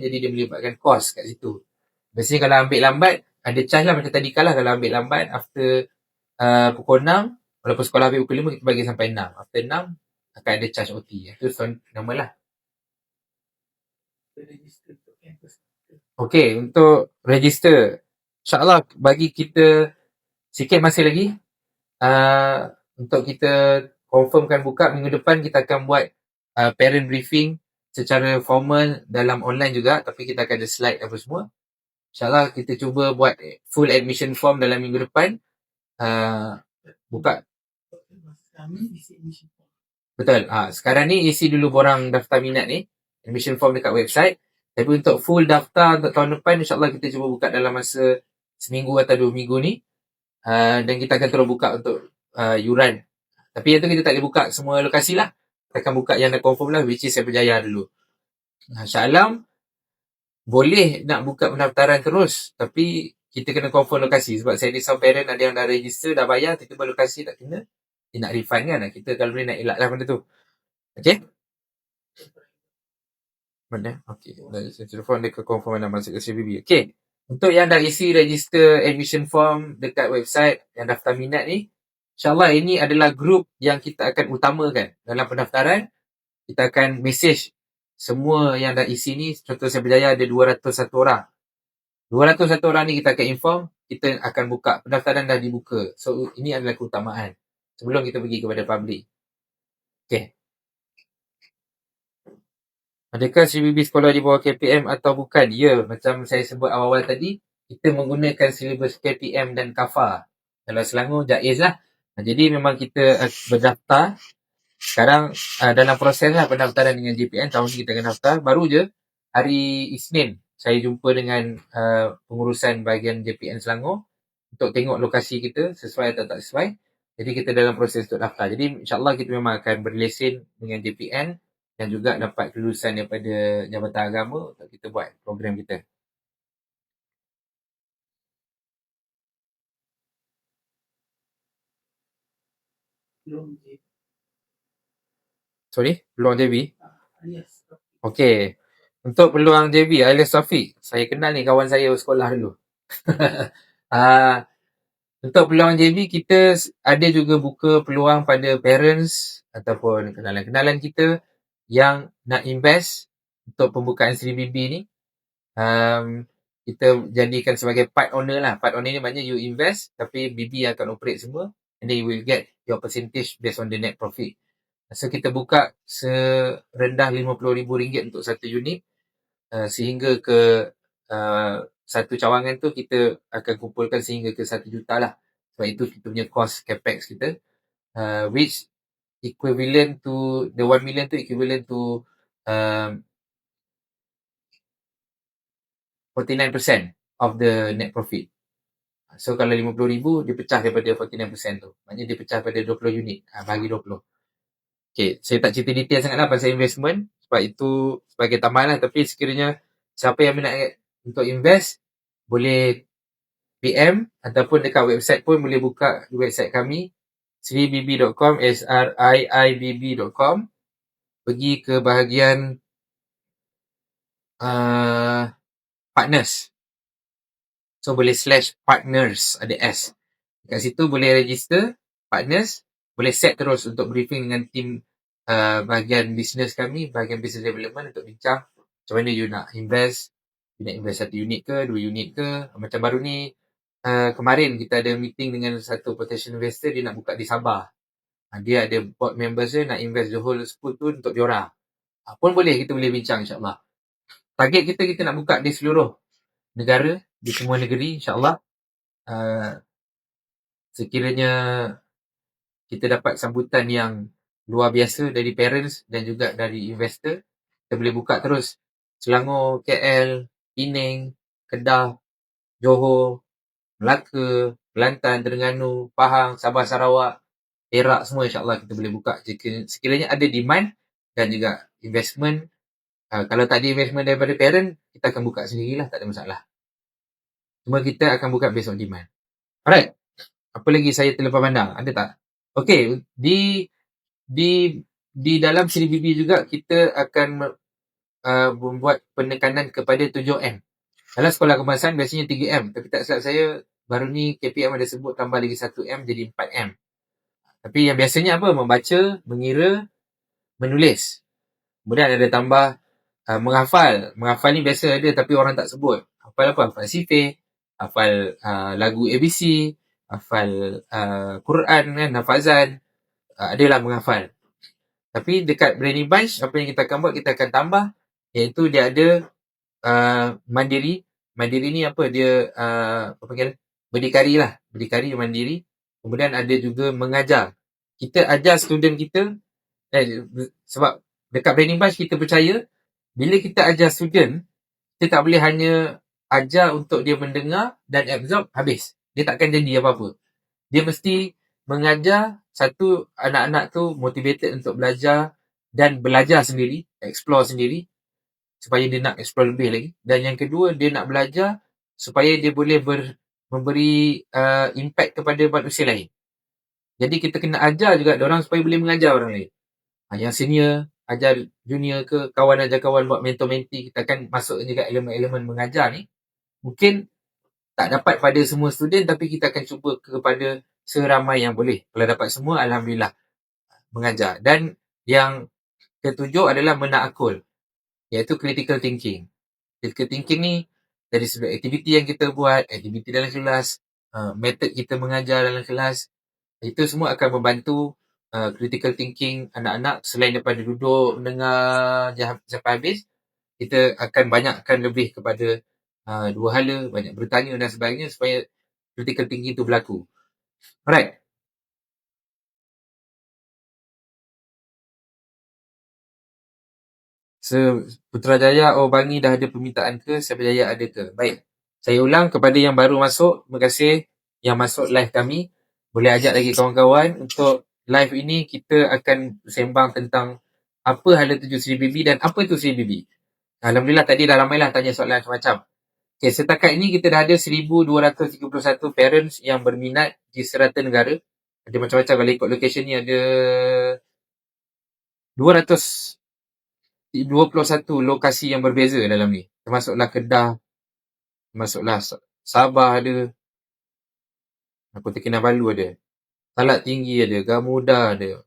jadi dia melibatkan kos kat situ. Biasanya kalau ambil lambat, ada charge lah macam tadi kalah. Kalau ambil lambat after pukul 6, walaupun sekolah habis pukul 5, kita bagi sampai 6. After 6, akan ada charge OT. Itu normal lah. Okay, untuk register, InsyaAllah bagi kita sikit masa lagi. Untuk kita confirmkan buka minggu depan, kita akan buat parent briefing secara formal dalam online juga, tapi kita akan ada slide apa semua. InsyaAllah kita cuba buat full admission form dalam minggu depan. Buka. Betul. Sekarang ni isi dulu borang daftar minat ni, admission form dekat website. Tapi untuk full daftar untuk tahun depan, insyaAllah kita cuba buka dalam masa seminggu atau 2 minggu ni. Dan kita akan terus buka untuk yuran. Tapi yang tu kita tak boleh buka semua lokasi lah. Kita akan buka yang dah confirm lah, which is Cyberjaya dulu. Shah Alam boleh nak buka pendaftaran terus, tapi kita kena confirm lokasi. Sebab saya risau parent ada yang dah register, dah bayar, tiba-tiba lokasi tak kena, dia nak refund kan. Kita kalau boleh nak elak lah benda tu. Okay? Mana? Okay. Telefon dia ke confirm mana masuk ke CBB. Okay. Untuk yang dah isi register admission form dekat website yang daftar minat ni, InsyaAllah ini adalah grup yang kita akan utamakan dalam pendaftaran. Kita akan message semua yang dah isi ni. Contoh saya berjaya ada 201 orang. 201 orang ni kita akan inform, kita akan buka. Pendaftaran dah dibuka. So, ini adalah keutamaan sebelum kita pergi kepada public. Okay. Adakah CBB sekolah di bawah KPM atau bukan? Ya, macam saya sebut awal-awal tadi, kita menggunakan silibus KPM dan KAFA. Kalau Selangor, JAIZ lah. Jadi memang kita berdaftar. Sekarang dalam proses lah pendaftaran dengan JPN. Tahun ni kita akan daftar. Baru je hari Isnin saya jumpa dengan pengurusan bahagian JPN Selangor untuk tengok lokasi kita sesuai atau tak sesuai. Jadi kita dalam proses untuk daftar. Jadi insyaAllah kita memang akan berlesen dengan JPN dan juga dapat kelulusan daripada Jabatan Agama untuk kita buat program kita. Sorry, peluang JB? Okay. Untuk peluang JB, Alias Taufik. Saya kenal ni kawan saya sekolah dulu. Untuk peluang JB, kita ada juga buka peluang pada parents ataupun kenalan-kenalan kita yang nak invest untuk pembukaan Sri BB ni. Kita jadikan sebagai part owner lah. Part owner ni maknanya you invest, tapi BB akan operate semua. And then you will get your percentage based on the net profit. So kita buka serendah RM50,000 untuk satu unit, sehingga ke satu cawangan tu kita akan kumpulkan sehingga ke 1 juta lah. Sebab itu kita punya cost capex kita, which equivalent to the 1 million tu equivalent to 49% of the net profit. So kalau RM50,000 dia pecah daripada 49% tu. Maknanya dia pecah pada 20 unit, bagi 20. Okay, saya tak cerita detail sangat lah pasal investment, sebab itu sebagai tambahan lah. Tapi sekiranya siapa yang minat untuk invest, boleh PM ataupun dekat website pun boleh buka di website kami, sribb.com, sriibb.com. Pergi ke bahagian partners. So boleh /partners, ada S. Kat situ boleh register partners, boleh set terus untuk briefing dengan tim bahagian business kami, bahagian business development untuk bincang macam mana you nak invest. You nak invest 1 unit ke, 2 unit ke. Macam baru ni, kemarin kita ada meeting dengan satu potential investor, dia nak buka di Sabah. Dia ada board members dia nak invest the whole school tu untuk diorang. Pun boleh, kita boleh bincang insyaAllah. Target kita nak buka di seluruh negara, di semua negeri insyaAllah. Sekiranya kita dapat sambutan yang luar biasa dari parents dan juga dari investor, kita boleh buka terus Selangor, KL, Penang, Kedah, Johor, Melaka, Kelantan, Terengganu, Pahang, Sabah, Sarawak, Perak, semua insyaAllah kita boleh buka. Sekiranya ada demand dan juga investment. Kalau tak ada investment daripada parent, kita akan buka sendirilah, tak ada masalah. Cuma kita akan buka based on demand. Alright. Apa lagi saya terlepas pandang? Ada tak? Okay. Di dalam CDBB juga kita akan membuat penekanan kepada 7M. Dalam sekolah kebangsaan biasanya 3M, tapi tak silap saya baru ni KPM ada sebut tambah lagi 1M jadi 4M. Tapi yang biasanya apa? Membaca, mengira, menulis. Kemudian ada tambah menghafal. Menghafal ni biasa ada tapi orang tak sebut. Hafal apa? Hafal sifir, hafal lagu ABC, hafal Quran kan, hafazan. Adalah menghafal. Tapi dekat Brainy Bunch, apa yang kita akan buat, kita akan tambah, iaitu dia ada mandiri. Mandiri ni apa? Dia apa kira? Berdikari lah. Berdikari, mandiri. Kemudian ada juga mengajar. Kita ajar student kita, sebab dekat Brainy Bunch kita percaya, bila kita ajar student, kita tak boleh hanya ajar untuk dia mendengar dan absorb, habis. Dia takkan jadi apa-apa. Dia mesti mengajar, satu, anak-anak tu motivated untuk belajar dan belajar sendiri, explore sendiri, supaya dia nak explore lebih lagi. Dan yang kedua, dia nak belajar supaya dia boleh memberi impact kepada manusia lain. Jadi kita kena ajar juga diorang supaya boleh mengajar orang lain. Yang senior ajar junior ke, kawan ajar kawan buat mentor-menti, kita akan masuk juga elemen-elemen mengajar ni. Mungkin tak dapat pada semua student, tapi kita akan cuba kepada seramai yang boleh. Kalau dapat semua, Alhamdulillah, mengajar. Dan yang ketujuh adalah menakul, iaitu critical thinking. Critical thinking ni dari sudut aktiviti yang kita buat, aktiviti dalam kelas, method kita mengajar dalam kelas, itu semua akan membantu critical thinking anak-anak. Selain daripada duduk mendengar sampai habis, kita akan banyakkan lebih kepada dua hala, banyak bertanya dan sebagainya supaya critical thinking itu berlaku. Alright. Putrajaya Bangi dah ada permintaan ke? Saya berjaya ada ke? Baik. Saya ulang kepada yang baru masuk, terima kasih yang masuk live kami. Boleh ajak lagi kawan-kawan. Untuk live ini kita akan sembang tentang apa hala tuju Sri Bibi dan apa itu Sri Bibi. Alhamdulillah tadi dah ramailah tanya soalan macam-macam. Okay, setakat ini kita dah ada 1,231 parents yang berminat di serata negara. Ada macam-macam, kalau ikut location ni ada 221 lokasi yang berbeza dalam ni. Termasuklah Kedah, termasuklah Sabah ada, Kota Kinabalu ada, Salak Tinggi ada, Gamuda ada,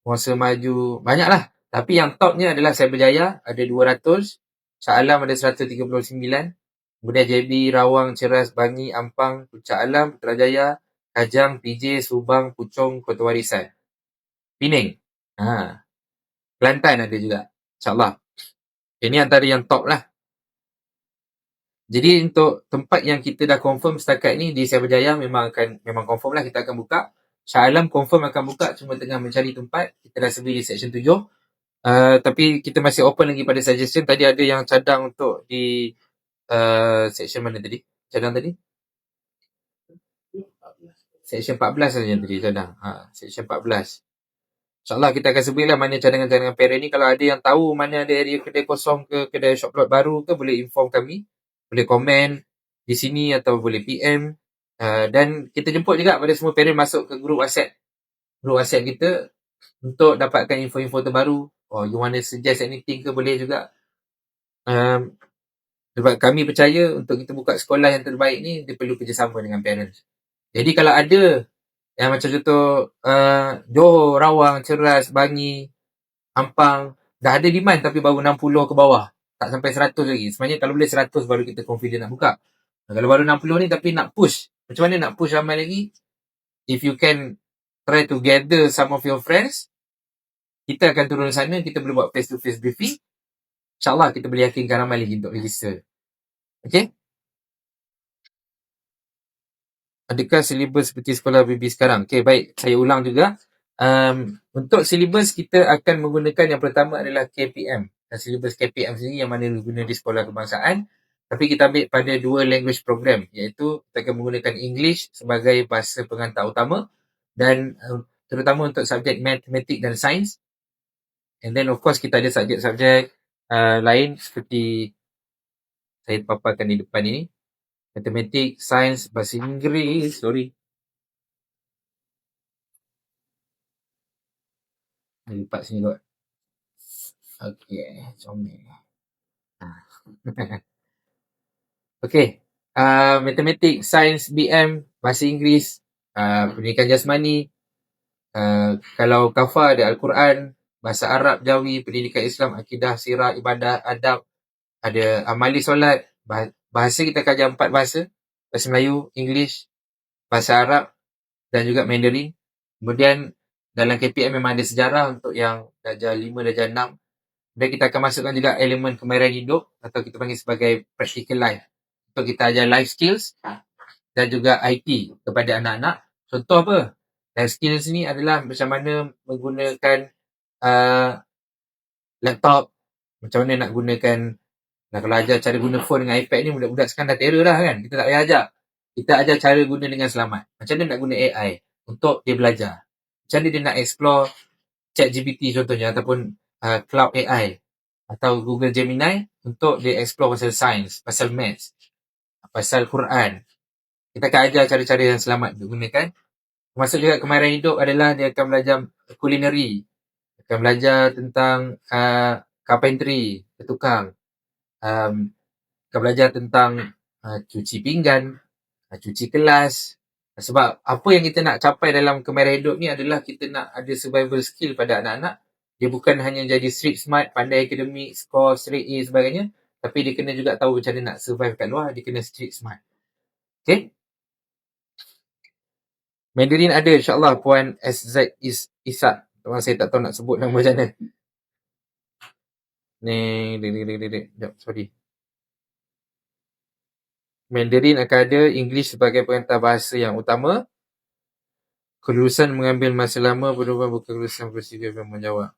Kuasa Maju, banyaklah. Tapi yang topnya adalah Cyberjaya, ada 200, Shah Alam ada 139, kemudian JB, Rawang, Ceras, Bangi, Ampang, Puncak Alam, Putrajaya, Kajang, PJ, Subang, Puchong, Kota Warisan, Pening, Kelantan ada juga, insyaAllah. Ini antara yang top lah. Jadi untuk tempat yang kita dah confirm setakat ni di Cyberjaya memang confirm lah kita akan buka. Shah Alam confirm akan buka, cuma tengah mencari tempat. Kita dah sedia di section 7. Tapi kita masih open lagi pada suggestion. Tadi ada yang cadang untuk di section mana tadi? Cadang tadi? Section 14 saja tadi cadang. Section 14. InsyaAllah kita akan sebutlah mana cadangan-cadangan parent ni. Kalau ada yang tahu mana ada area kedai kosong ke, kedai shop plot baru ke, boleh inform kami. Boleh komen di sini atau boleh PM. Dan kita jemput juga pada semua parent masuk ke grup WhatsApp. Grup WhatsApp kita untuk dapatkan info-info terbaru. You want to suggest anything ke, boleh juga. Sebab kami percaya untuk kita buka sekolah yang terbaik ni, dia perlu kerjasama dengan parents. Jadi kalau ada yang macam contoh Johor, Rawang, Ceras, Bangi, Ampang, dah ada demand tapi baru 60 ke bawah, tak sampai 100 lagi. Sebenarnya kalau boleh 100 baru kita confident nak buka. Kalau baru 60 ni tapi nak push, macam mana nak push ramai lagi? If you can try to gather some of your friends, kita akan turun sana, kita boleh buat face to face briefing. InsyaAllah kita boleh yakinkan ramai lagi untuk register. Okay? Adakah silibus seperti sekolah BB sekarang? Okay, baik. Saya ulang juga. Untuk silibus, kita akan menggunakan yang pertama adalah KPM. Dan silibus KPM sendiri yang mana digunakan di sekolah kebangsaan. Tapi kita ambil pada dua language program, iaitu kita akan menggunakan English sebagai bahasa pengantar utama dan terutama untuk subjek matematik dan sains. And then of course kita ada subjek-subjek lain seperti saya paparkan di depan ini. Matematik, sains, bahasa Inggeris, lipat sini kot. Okay, comel. Okey, matematik, sains, BM, bahasa Inggeris, pendidikan jasmani, kalau Kafah ada Al-Quran, bahasa Arab, Jawi, pendidikan Islam, akidah, sirah, ibadat, adab, ada amali solat, bahasa kita akan ajar 4 bahasa, bahasa Melayu, English, bahasa Arab dan juga Mandarin. Kemudian dalam KPM memang ada sejarah untuk yang darjah 5, darjah 6. Dan kita akan masukkan juga elemen kemahiran hidup atau kita panggil sebagai practical life. Untuk kita ajar life skills dan juga IT kepada anak-anak. Contoh apa? Life skills ni adalah macam mana menggunakan laptop, macam mana nak gunakan. Nah, kalau ajar cara guna phone dengan iPad ni, budak-budak sekarang dah terror dah kan. Kita tak payah ajar. Kita ajar cara guna dengan selamat. Macam mana nak guna AI untuk dia belajar. Macam mana dia nak explore ChatGPT contohnya ataupun Cloud AI atau Google Gemini untuk dia explore pasal sains, pasal maths, pasal Quran. Kita akan ajar cara-cara yang selamat digunakan. Termasuk juga kemahiran hidup adalah dia akan belajar culinary. Akan belajar tentang carpentry, bertukang. Akan belajar tentang cuci pinggan, cuci kelas. Sebab apa yang kita nak capai dalam kemahiran hidup ni adalah kita nak ada survival skill pada anak-anak. Dia bukan hanya jadi street smart, pandai akademik, score straight A sebagainya. Tapi dia kena juga tahu macam mana nak survive kat luar. Dia kena street smart. Okay? Mandarin ada insyaAllah Puan SZ Isak. Memang saya tak tahu nak sebut nama macam mana. Sorry. Mandarin akan ada, English sebagai pengantar bahasa yang utama. Kelulusan mengambil masa lama berubah bukan kelulusan prosedur dan menjawab.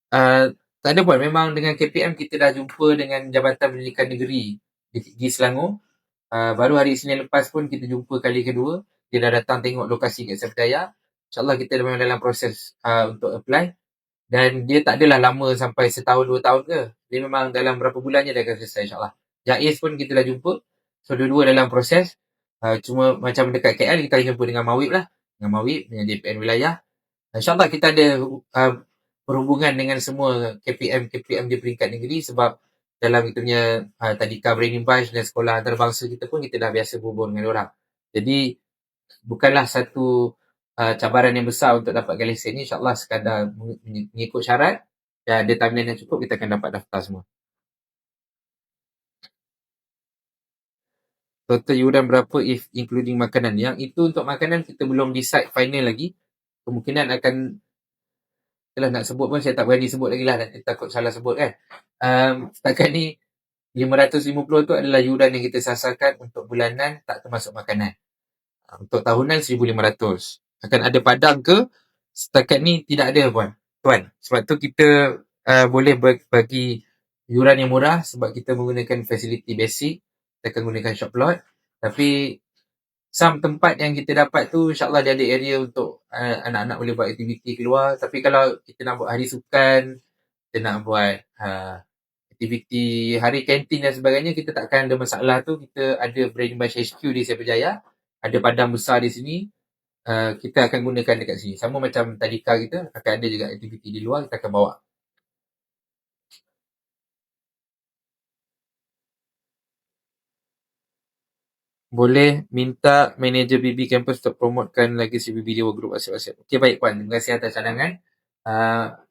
Tak ada pun. Memang dengan KPM kita dah jumpa dengan Jabatan Pendidikan Negeri di Selangor. Baru hari Isnin lepas pun kita jumpa kali kedua. Dia dah datang tengok lokasi kat Septaya. InsyaAllah kita memang dalam proses untuk apply. Dan dia tak adalah lama sampai setahun, 2 tahun ke. Dia memang dalam berapa bulan je dah akan selesai insyaAllah. JAIS pun kita dah jumpa. So, dua-dua dalam proses. Cuma macam dekat KL, kita jumpa dengan Mawib lah. Dengan Mawib, dengan DPN wilayah. InsyaAllah kita ada berhubungan dengan semua KPM di peringkat negeri sebab dalam kita punya tadika Braining Bunch dan sekolah antarabangsa kita pun kita dah biasa berhubung dengan orang. Jadi, bukanlah satu cabaran yang besar untuk dapatkan lesen ni. InsyaAllah sekadar mengikut syarat dan ada timeline yang cukup, kita akan dapat daftar semua. Total yuran berapa if including makanan? Yang itu untuk makanan kita belum decide final lagi. Kemungkinan akan nak sebut pun saya tak berani sebut lagi lah. Takut salah sebut kan. Setakat ni 550 tu adalah yuran yang kita sasarkan untuk bulanan, tak termasuk makanan. Untuk tahunan 1,500. Akan ada padang ke? Setakat ni tidak ada tuan. Sebab tu kita boleh bagi yuran yang murah sebab kita menggunakan fasiliti basic. Kita akan gunakan shop lot. Tapi some tempat yang kita dapat tu insyaAllah dia ada area untuk anak-anak boleh buat aktiviti keluar. Tapi kalau kita nak buat hari sukan, kita nak buat aktiviti hari kantin dan sebagainya, kita takkan ada masalah tu. Kita ada Braining Bunch HQ di Sepejaya. Ada padang besar di sini. Kita akan gunakan dekat sini. Sama macam tadika kita, akan ada juga aktiviti di luar, kita akan bawa. Boleh minta manager BB Campus untuk promotekan lagi CBB di group WhatsApp. Okey, baik puan. Terima kasih atas cadangan.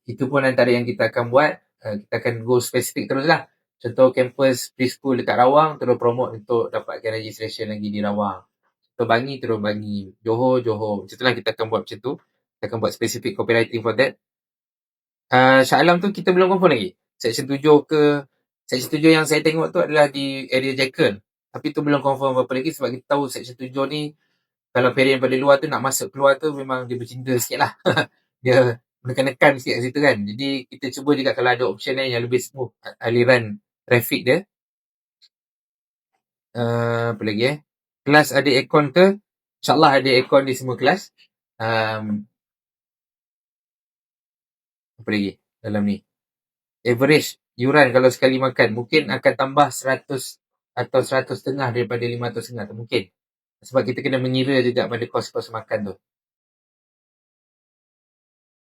Itu pun antara yang kita akan buat. Kita akan go spesifik terus lah. Contoh campus preschool dekat Rawang, terus promote untuk dapatkan registration lagi di Rawang. Contoh Bangi, terus Bangi. Johor. Macam itulah kita akan buat macam tu. Kita akan buat specific copywriting for that. Shah Alam tu kita belum confirm lagi. Section 7 ke. Section 7 yang saya tengok tu adalah di area Jekyll. Tapi tu belum confirm apa lagi sebab kita tahu Section 7 ni kalau parent pada luar tu nak masuk keluar tu memang dia bercinta sikit lah. Dia menekan-nekan sikit kat situ kan. Jadi kita cuba juga kalau ada option lain yang lebih smooth aliran traffic dia. Apa lagi kelas ada aircon ke? InsyaAllah ada aircon di semua kelas. Apa lagi dalam ni? Average yuran kalau sekali makan mungkin akan tambah 100 atau 100 setengah daripada 500 setengah tu mungkin. Sebab kita kena mengira juga pada kos-kos makan tu.